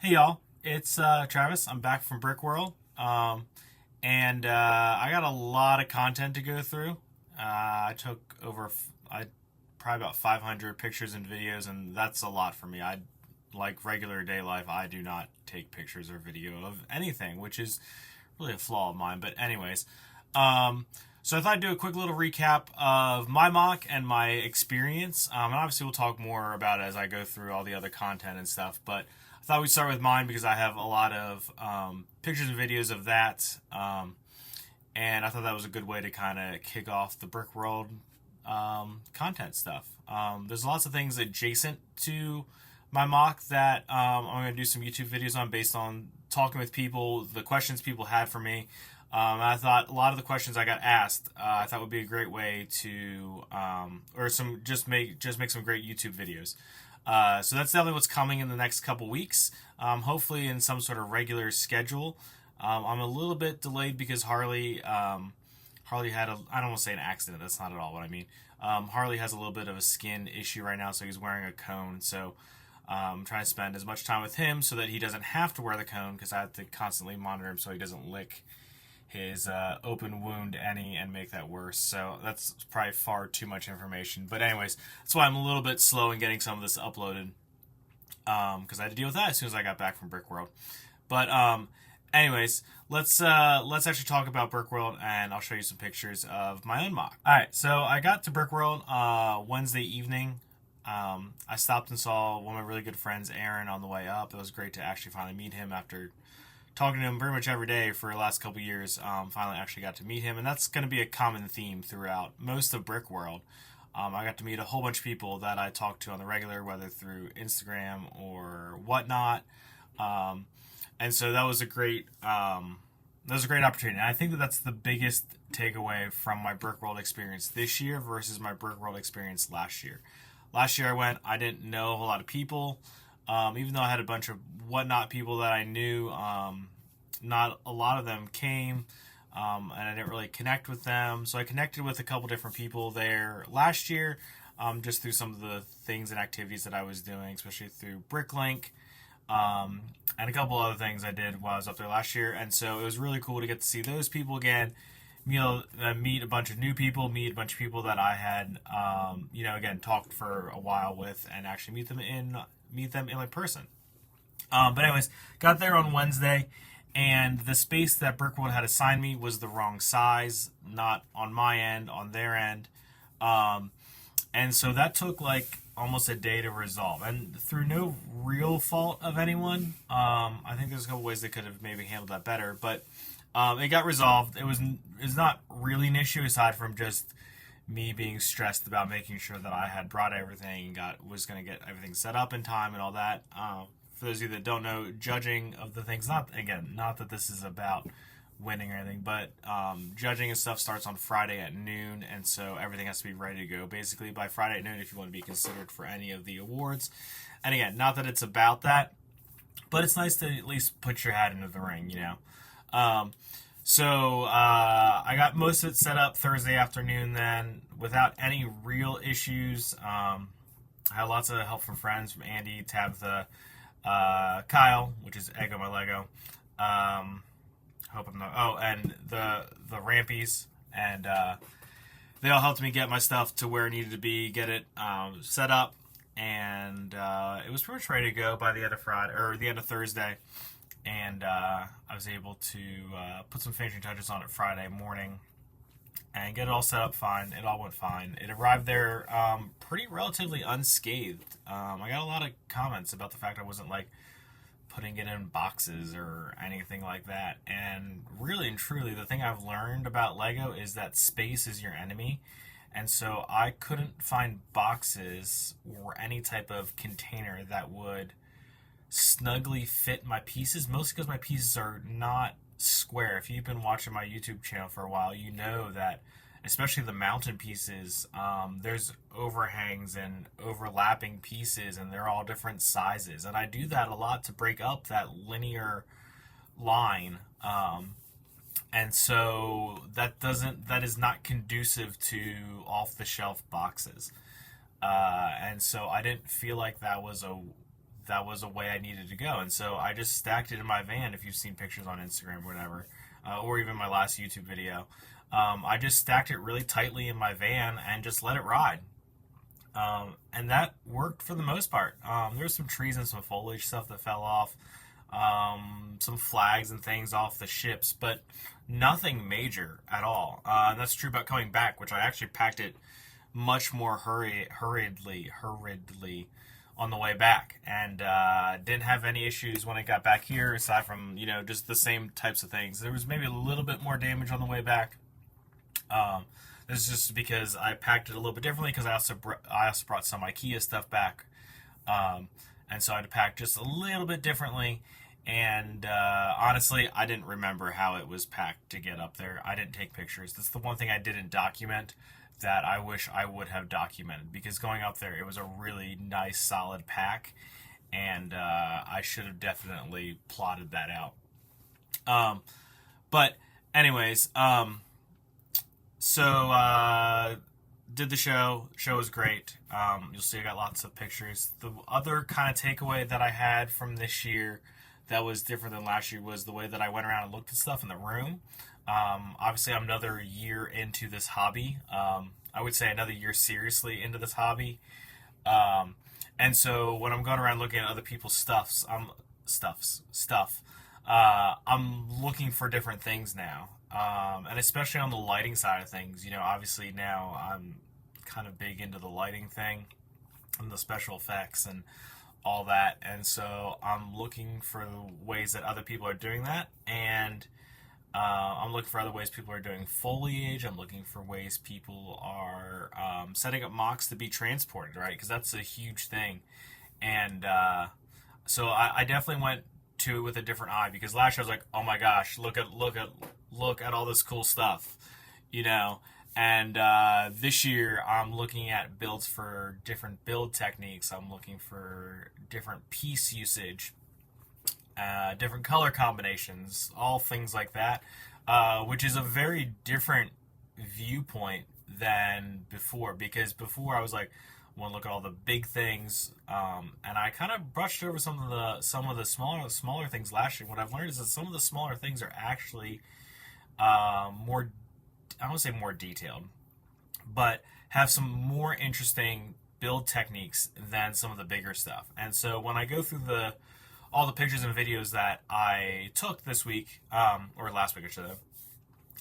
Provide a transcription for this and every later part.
Hey y'all, it's Travis. I'm back from Brickworld, and I got a lot of content to go through. I took I probably about 500 pictures and videos, and that's a lot for me. I like regular day life. I do not take pictures or video of anything, which is really a flaw of mine. But anyways, um, so I thought I'd do a quick little recap of my mock and my experience. And obviously we'll talk more about it as I go through all the other content and stuff. But I thought we'd start with mine because I have a lot of pictures and videos of that. And I thought that was a good way to kind of kick off the Brickworld content stuff. There's lots of things adjacent to my mock that I'm going to do some YouTube videos on based on talking with people, the questions people had for me. And I thought a lot of the questions I got asked, I thought would be a great way to, or some just make some great YouTube videos. So that's definitely what's coming in the next couple weeks. Hopefully in some sort of regular schedule. I'm a little bit delayed because Harley had I don't want to say an accident. That's not at all what I mean. Harley has a little bit of a skin issue right now, so he's wearing a cone. So I'm trying to spend as much time with him so that he doesn't have to wear the cone because I have to constantly monitor him so he doesn't lick his open wound any and make that worse. So that's probably far too much information. But anyways, that's why I'm a little bit slow in getting some of this uploaded because I had to deal with that as soon as I got back from Brickworld. But anyways, let's actually talk about Brickworld, and I'll show you some pictures of my own mock. All right, so I got to Brickworld Wednesday evening. I stopped and saw one of my really good friends, Aaron, on the way up. It was great to actually finally meet him after talking to him pretty much every day for the last couple years. Finally actually got to meet him, and that's going to be a common theme throughout most of Brickworld. I got to meet a whole bunch of people that I talk to on the regular, whether through Instagram or whatnot. And so that was a great opportunity. And I think that that's the biggest takeaway from my Brickworld experience this year versus my Brickworld experience last year. Last year I didn't know a whole lot of people. Even though I had a bunch of whatnot people that I knew, not a lot of them came, and I didn't really connect with them. So I connected with a couple different people there last year, just through some of the things and activities that I was doing, especially through Bricklink, and a couple other things I did while I was up there last year. And so it was really cool to get to see those people again. Meet a bunch of new people, meet a bunch of people that I had, again, talked for a while with, and actually meet them in person. But anyways, got there on Wednesday, and the space that Brickworld had assigned me was the wrong size, not on my end, on their end. And so that took like almost a day to resolve, and through no real fault of anyone. I think there's a couple ways they could have maybe handled that better, but it got resolved. It's not really an issue aside from just me being stressed about making sure that I had brought everything and was going to get everything set up in time and all that. For those of you that don't know, judging of the things, not that this is about winning or anything, but judging and stuff starts on Friday at noon, and so everything has to be ready to go basically by Friday at noon if you want to be considered for any of the awards. And again, not that it's about that, but it's nice to at least put your hat into the ring, So I got most of it set up Thursday afternoon then without any real issues. I had lots of help from friends, from Andy, Tabitha, Kyle, which is Eggo my Lego. And the Rampies, and they all helped me get my stuff to where it needed to be, get it set up, and it was pretty much ready to go by the end of Friday or the end of Thursday. And I was able to put some finishing touches on it Friday morning and get it all set up fine. It all went fine. It arrived there pretty relatively unscathed. I got a lot of comments about the fact I wasn't like putting it in boxes or anything like that. And really and truly, the thing I've learned about Lego is that space is your enemy. And so I couldn't find boxes or any type of container that would snugly fit my pieces, mostly because my pieces are not square. If you've been watching my YouTube channel for a while, you know that especially the mountain pieces, there's overhangs and overlapping pieces, and they're all different sizes, and I do that a lot to break up that linear line, and so that is not conducive to off-the-shelf boxes, and so I didn't feel like that was a that was a way I needed to go. And so I just stacked it in my van. If you've seen pictures on Instagram or whatever, or even my last YouTube video, I just stacked it really tightly in my van and just let it ride. And that worked for the most part. There was some trees and some foliage stuff that fell off, some flags and things off the ships, but nothing major at all. And that's true about coming back, which I actually packed it much more hurriedly on the way back, and didn't have any issues when I got back here, aside from, you know, just the same types of things. There was maybe a little bit more damage on the way back. This is just because I packed it a little bit differently, because I also brought some IKEA stuff back, and so I had to pack just a little bit differently. And honestly, I didn't remember how it was packed to get up there. I didn't take pictures. That's the one thing I didn't document that I wish I would have documented, because going up there, it was a really nice, solid pack, and I should have definitely plotted that out. But anyways, so did the show. Show was great. You'll see I got lots of pictures. The other kind of takeaway that I had from this year that was different than last year was the way that I went around and looked at stuff in the room. Obviously, I'm another year into this hobby. I would say another year seriously into this hobby. And so when I'm going around looking at other people's stuff, I'm looking for different things now. And especially on the lighting side of things, you know, obviously now I'm kind of big into the lighting thing and the special effects and all that. And so I'm looking for ways that other people are doing that. And I'm looking for other ways people are doing foliage. I'm looking for ways people are setting up mocks to be transported, right? Because that's a huge thing. And so I definitely went to it with a different eye, because last year I was like, oh my gosh, look at all this cool stuff, you know. And this year I'm looking at builds for different build techniques. I'm looking for different piece usage, different color combinations, all things like that, which is a very different viewpoint than before, because before I was like, I want to look at all the big things, and I kind of brushed over some of the smaller things last year. What I've learned is that some of the smaller things are actually more, I don't say more detailed, but have some more interesting build techniques than some of the bigger stuff. And so when I go through all the pictures and videos that I took this week, or last week I should have,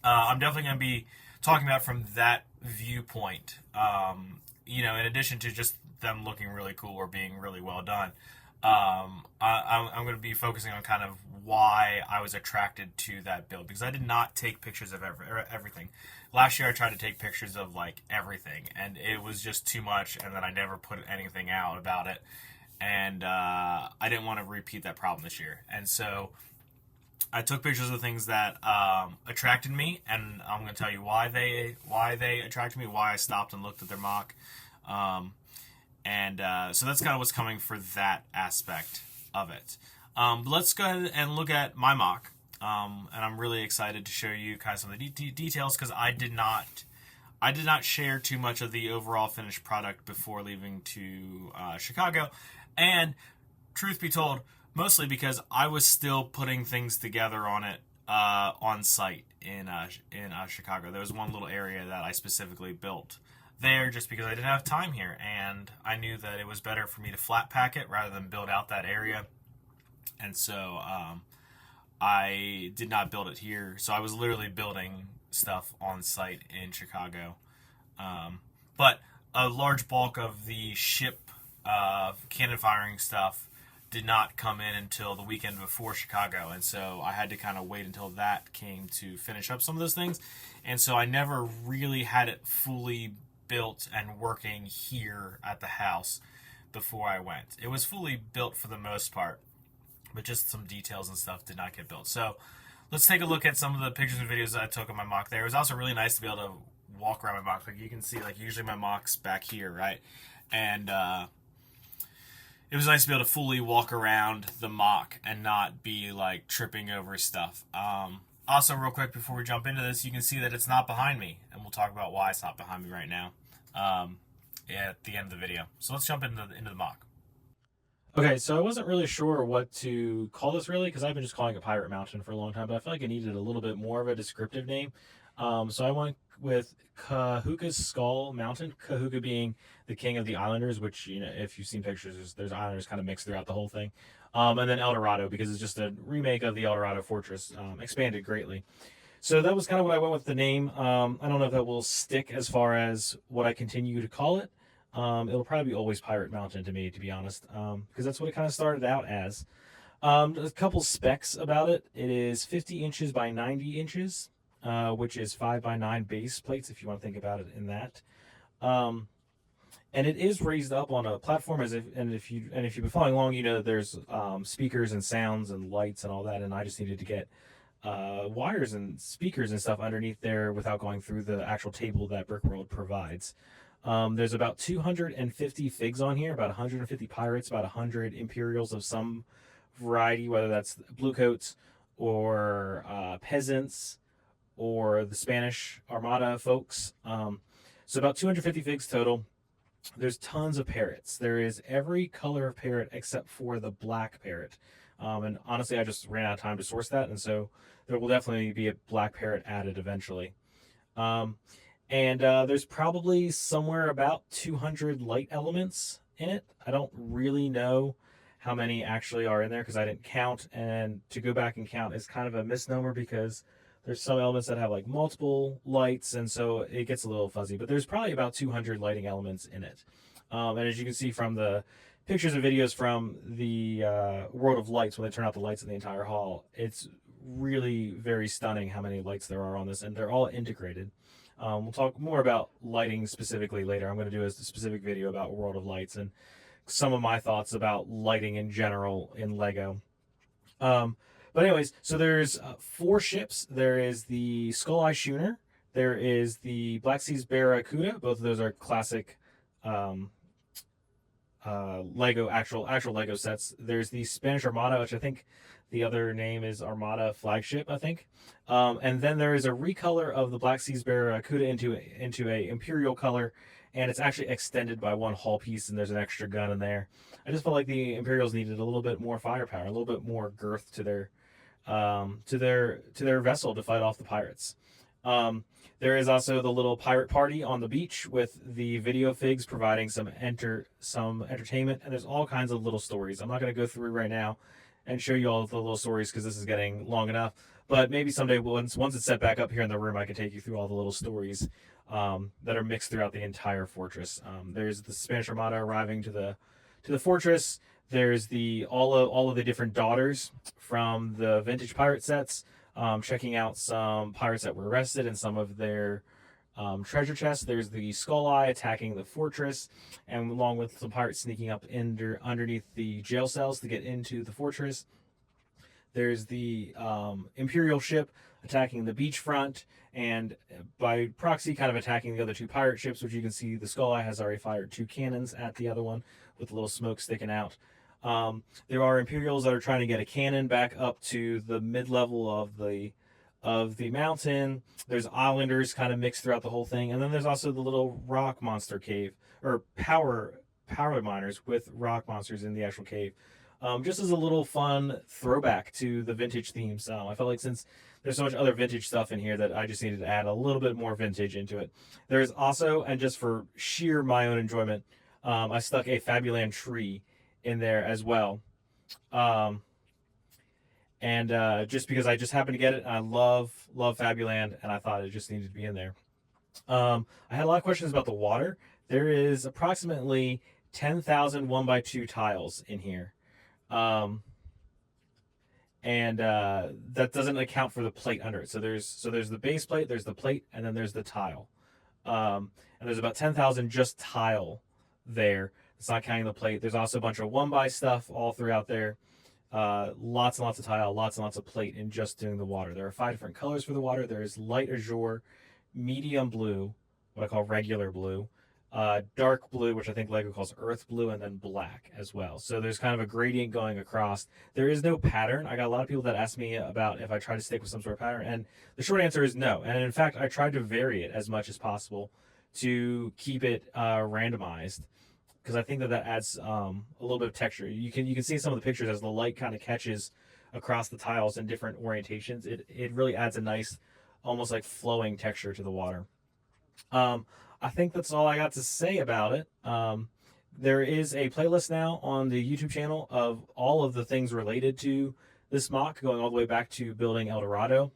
I'm definitely going to be talking about from that viewpoint. You know, in addition to just them looking really cool or being really well done, I'm going to be focusing on kind of why I was attracted to that build, because I did not take pictures of everything. Last year I tried to take pictures of like everything, and it was just too much, and then I never put anything out about it, and I didn't want to repeat that problem this year. And so I took pictures of things that attracted me, and I'm going to tell you why they attracted me, why I stopped and looked at their mock. So that's kind of what's coming for that aspect of it. But let's go ahead and look at my mock. And I'm really excited to show you kind of some of the details, because I did not share too much of the overall finished product before leaving to Chicago. And truth be told, mostly because I was still putting things together on it on site in Chicago. There was one little area that I specifically built there just because I didn't have time here, and I knew that it was better for me to flat pack it rather than build out that area. And so I did not build it here. So I was literally building stuff on site in Chicago. But a large bulk of the ship cannon firing stuff did not come in until the weekend before Chicago, and so I had to kind of wait until that came to finish up some of those things. And so I never really had it fully built and working here at the house before I went. It was fully built for the most part, but just some details and stuff did not get built. So let's take a look at some of the pictures and videos that I took of my mock there. It was also really nice to be able to walk around my mock. Like you can see, like usually my mock's back here, right? And it was nice to be able to fully walk around the mock and not be like tripping over stuff. Also, real quick before we jump into this, you can see that it's not behind me, and we'll talk about why it's not behind me right now at the end of the video. So let's jump into the mock. Okay, so I wasn't really sure what to call this really because I've been just calling it Pirate Mountain for a long time, but I feel like it needed a little bit more of a descriptive name. So I went with Kahuka's Skull Mountain. Kahuka being the king of the islanders, which if you've seen pictures, there's islanders kind of mixed throughout the whole thing. And then El Dorado because it's just a remake of the El Dorado Fortress, expanded greatly. So that was kind of what I went with the name. I don't know if that will stick as far as what I continue to call it. It'll probably be always Pirate Mountain to me, to be honest, because that's what it kind of started out as. A couple specs about it. It is 50 inches by 90 inches, which is 5 by 9 base plates, if you want to think about it in that. Um, and it is raised up on a platform as if, and if you've been following along, there's speakers and sounds and lights and all that. And I just needed to get wires and speakers and stuff underneath there without going through the actual table that Brickworld provides. There's about 250 figs on here, about 150 pirates, about 100 Imperials of some variety, whether that's bluecoats or peasants or the Spanish Armada folks. So about 250 figs total. There's tons of parrots. There is every color of parrot except for the black parrot. And honestly, I just ran out of time to source that, and so there will definitely be a black parrot added eventually. Um, and there's probably somewhere about 200 light elements in it. I don't really know how many actually are in there because I didn't count, and to go back and count is kind of a misnomer because there's some elements that have like multiple lights, and so it gets a little fuzzy. But there's probably about 200 lighting elements in it. And as you can see from the pictures and videos from the World of Lights, when they turn out the lights in the entire hall, it's really very stunning how many lights there are on this, and they're all integrated. We'll talk more about lighting specifically later. I'm going to do a specific video about World of Lights and some of my thoughts about lighting in general in Lego. Um, but anyways, so there's four ships. There is the Skull Eye Schooner. There is the Black Seas Barracuda. Both of those are classic um, Lego actual Lego sets. There's the Spanish Armada, which I think the other name is Armada Flagship, I think. And then there is a recolor of the Black Seas Barracuda into a Imperial color, and it's actually extended by one hull piece, and there's an extra gun in there. I just felt like the Imperials needed a little bit more firepower, a little bit more girth to their vessel to fight off the pirates. There is also the little pirate party on the beach with the video figs providing some entertainment, and there's all kinds of little stories. I'm not going to go through right now and show you all the little stories because this is getting long enough. But maybe someday, once it's set back up here in the room, I can take you through all the little stories that are mixed throughout the entire fortress. There's the Spanish Armada arriving to the fortress. There's the all of the different daughters from the vintage pirate sets, checking out some pirates that were arrested and some of their treasure chests. There's the Skull Eye attacking the fortress, and along with some pirates sneaking up underneath the jail cells to get into the fortress. There's the Imperial ship attacking the beachfront, and by proxy, kind of attacking the other two pirate ships, which you can see the Skull Eye has already fired two cannons at the other one with a little smoke sticking out. There are Imperials that are trying to get a cannon back up to the mid-level of the mountain. There's islanders kind of mixed throughout the whole thing, and then there's also the little rock monster cave or power miners with rock monsters in the actual cave. Just as a little fun throwback to the vintage themes. I felt like since there's so much other vintage stuff in here that I just needed to add a little bit more vintage into it. There's also, and just for sheer my own enjoyment, I stuck a Fabuland tree in there as well. Um, and just because I just happened to get it, I love Fabuland, and I thought it just needed to be in there. I had a lot of questions about the water. There is approximately 10,000 1x2 tiles in here. Um, and that doesn't account for the plate under it. So there's the base plate, there's the plate, and then there's the tile. And there's about 10,000 just tile there. It's not counting the plate. There's also a bunch of one by stuff all throughout there. Lots and lots of tile, lots and lots of plate in just doing the water. There are 5 different colors for the water. There is light azure, medium blue, what I call regular blue, dark blue, which I think Lego calls earth blue, and then black as well. So there's kind of a gradient going across. There is no pattern. I got a lot of people that ask me about if I try to stick with some sort of pattern, and the short answer is no. And in fact, I tried to vary it as much as possible to keep it randomized because I think that that adds a little bit of texture. You can see some of the pictures as the light kind of catches across the tiles in different orientations. It really adds a nice, almost like flowing texture to the water. Um, I think that's all I got to say about it. There is a playlist now on the YouTube channel of all of the things related to this mock, going all the way back to building El Dorado,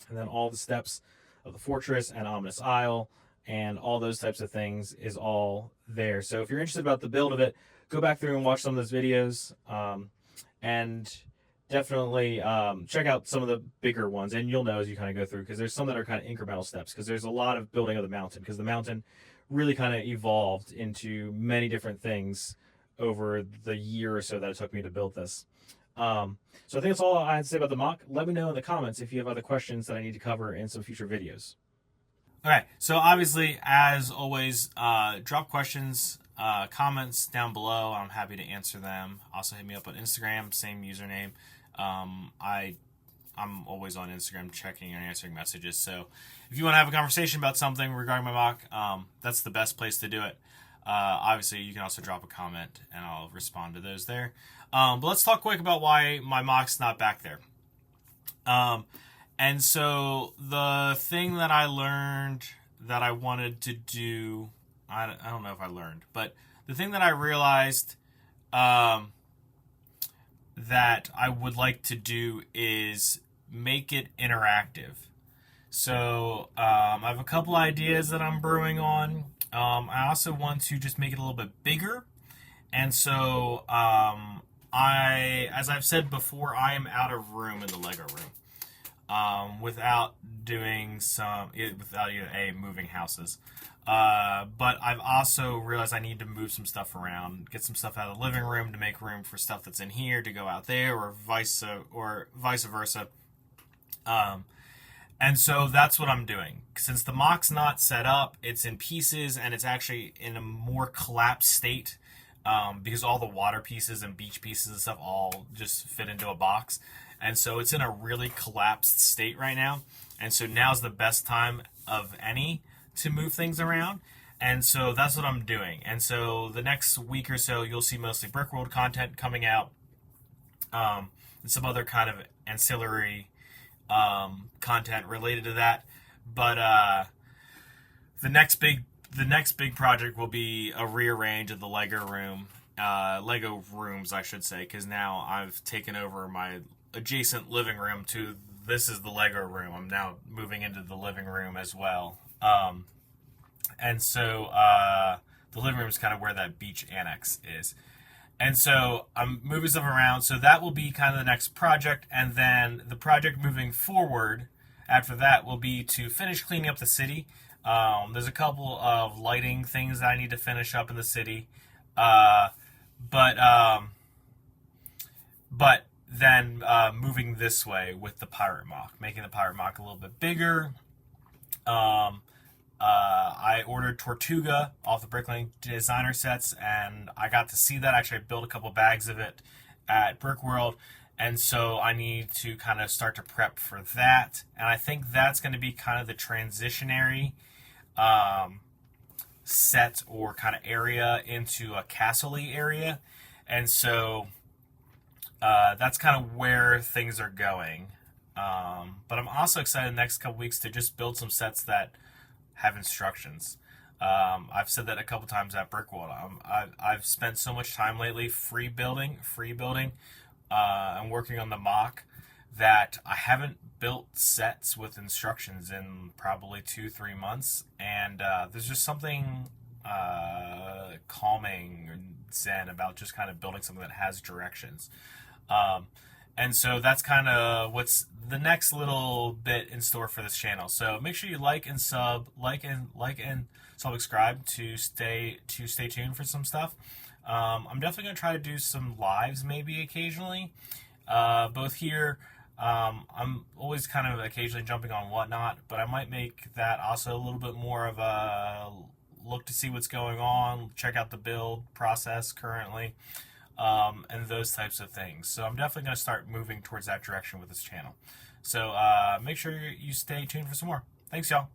and then all the steps of the fortress and Ominous Isle, and all those types of things is all there. So if you're interested about the build of it, go back through and watch some of those videos, and definitely check out some of the bigger ones, and you'll know as you kind of go through, because there's some that are kind of incremental steps, because there's a lot of building of the mountain, because the mountain really kind of evolved into many different things over the year or so that it took me to build this. So I think that's all I had to say about the mock. Let me know in the comments if you have other questions that I need to cover in some future videos. Okay, so obviously, as always, drop questions, comments down below. I'm happy to answer them. Also, hit me up on Instagram, same username. I'm always on Instagram checking and answering messages. So if you want to have a conversation about something regarding my mock, that's the best place to do it. Obviously, you can also drop a comment, and I'll respond to those there. But let's talk quick about why my mock's not back there. And so the thing that I learned that I wanted to do, I don't know if I learned, but the thing that I realized that I would like to do is make it interactive. So I have a couple ideas that I'm brewing on. I also want to just make it a little bit bigger. And so as I've said before, I am out of room in the Lego room without doing without moving houses. But I've also realized I need to move some stuff around, get some stuff out of the living room to make room for stuff that's in here to go out there, or vice versa. And so that's what I'm doing. Since the mock's not set up, it's in pieces, and it's actually in a more collapsed state, because all the water pieces and beach pieces and stuff all just fit into a box. And so it's in a really collapsed state right now. And so now's the best time of any to move things around. And so that's what I'm doing. And so the next week or so, you'll see mostly Brickworld content coming out, and some other kind of ancillary content related to that. But the next big project will be a rearrange of the Lego rooms, I should say, because now I've taken over my adjacent living room to this is the Lego room. I'm now moving into the living room as well. And so the living room is kind of where that beach annex is. And so I'm moving stuff around. So that will be kind of the next project. And then the project moving forward after that will be to finish cleaning up the city. There's a couple of lighting things that I need to finish up in the city. But then moving this way with the pirate mock, making the pirate mock a little bit bigger. I ordered Tortuga off the Bricklink designer sets, and I got to see that. Actually, I built a couple bags of it at Brickworld, and so I need to kind of start to prep for that. And I think that's going to be kind of the transitionary set or kind of area into a castle-y area. And so that's kind of where things are going. But I'm also excited the next couple weeks to just build some sets that have instructions. I've said that a couple times at Brickworld. I've spent so much time lately free building, and working on the mock that I haven't built sets with instructions in probably 2-3 months. And there's just something calming and zen about just kind of building something that has directions. And so that's kind of what's the next little bit in store for this channel. So make sure you like and subscribe to stay tuned for some stuff. I'm definitely going to try to do some lives maybe occasionally, both here. I'm always kind of occasionally jumping on Whatnot, but I might make that also a little bit more of a look to see what's going on, check out the build process currently. And those types of things. So I'm definitely going to start moving towards that direction with this channel. So make sure you stay tuned for some more. Thanks, y'all.